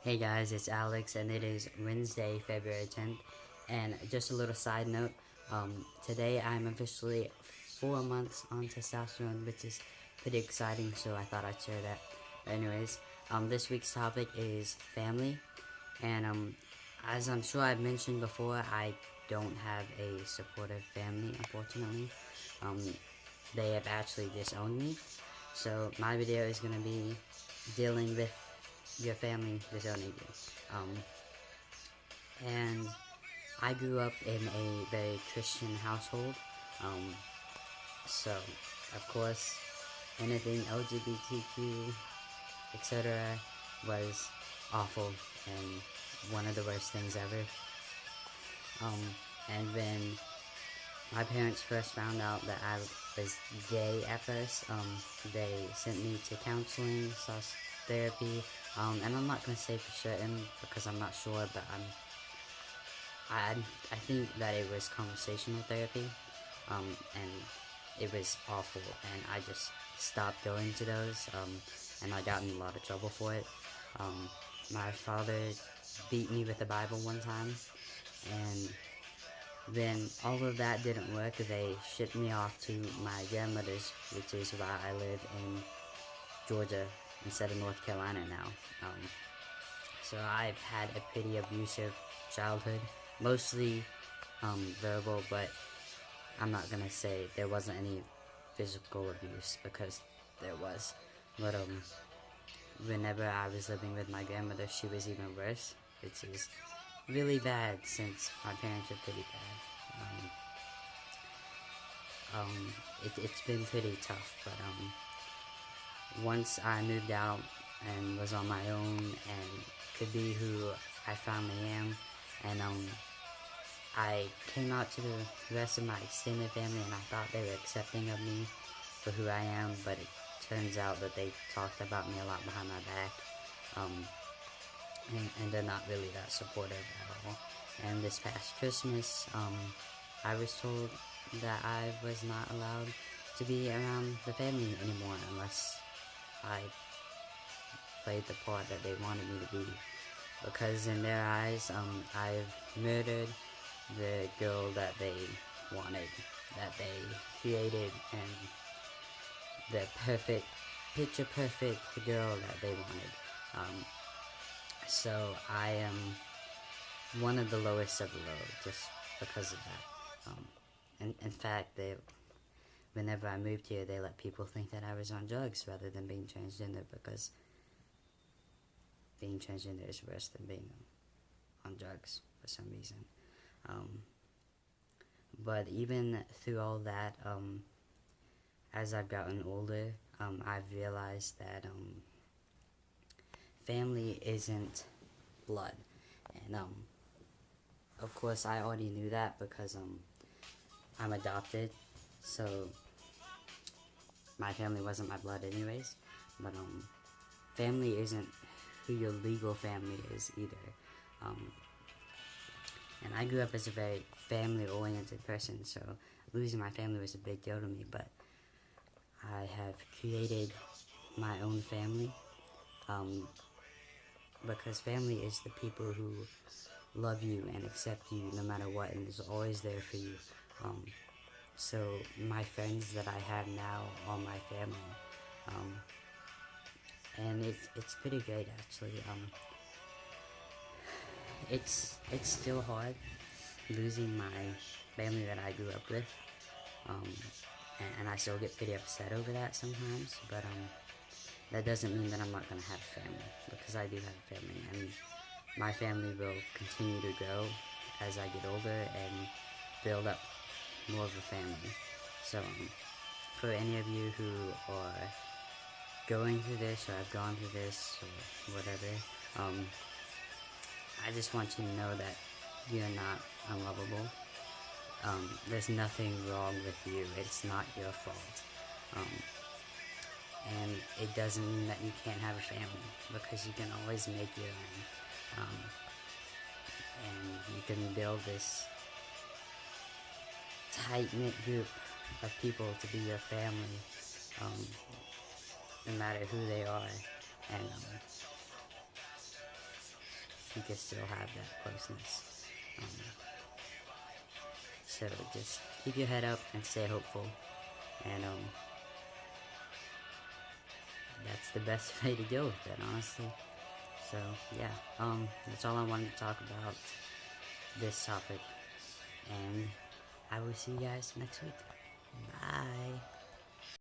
Hey guys, it's Alex, and it is Wednesday, February 10th. And just a little side note, today I'm officially 4 months on testosterone, which is pretty exciting, so I thought I'd share that. But anyways, this week's topic is family, and as I'm sure I've mentioned before, I don't have a supportive family, unfortunately. Um, they have actually disowned me, so my video is going to be dealing with your family disowning you. And I grew up in a very Christian household, um, so of course anything LGBTQ, etc. was awful and one of the worst things ever. And when my parents first found out that I was gay at first, they sent me to counseling, therapy, and I'm not gonna say for certain because I'm not sure, but I think that it was conversational therapy, and it was awful, and I just stopped going to those, and I got in a lot of trouble for it. My father beat me with the Bible one time, and then all of that didn't work. They shipped me off to my grandmother's, which is why I live in Georgia instead of North Carolina now. So I've had a pretty abusive childhood, mostly verbal, but I'm not gonna say there wasn't any physical abuse because there was. But whenever I was living with my grandmother, she was even worse, which is really bad since my parents are pretty bad. It's been pretty tough, but once I moved out and was on my own and could be who I finally am, and I came out to the rest of my extended family, and I thought they were accepting of me for who I am, but it turns out that they talked about me a lot behind my back, and they're not really that supportive at all. And this past Christmas, I was told that I was not allowed to be around the family anymore unless I played the part that they wanted me to be, because in their eyes, I've murdered the girl that they wanted, that they created, and the perfect, picture perfect girl that they wanted. So I am one of the lowest of the low just because of that. And in fact, whenever I moved here, they let people think that I was on drugs rather than being transgender, because being transgender is worse than being on drugs for some reason. But even through all that, as I've gotten older, I've realized that family isn't blood. And of course, I already knew that because I'm adopted, so my family wasn't my blood anyways. But family isn't who your legal family is either. And I grew up as a very family-oriented person, so losing my family was a big deal to me, but I have created my own family, because family is the people who love you and accept you no matter what, and is always there for you. So my friends that I have now are my family, and it's pretty great actually. It's still hard losing my family that I grew up with, and I still get pretty upset over that sometimes, but that doesn't mean that I'm not going to have family, because I do have a family, and my family will continue to grow as I get older and build up more of a family. So for any of you who are going through this, or have gone through this, or whatever, I just want you to know that you're not unlovable. There's nothing wrong with you. It's not your fault. And it doesn't mean that you can't have a family, because you can always make your own. And you can build this tight-knit group of people to be your family, no matter who they are. And you can still have that closeness. So just keep your head up and stay hopeful, and that's the best way to deal with it, honestly. So yeah, that's all I wanted to talk about this topic, and I will see you guys next week. Bye.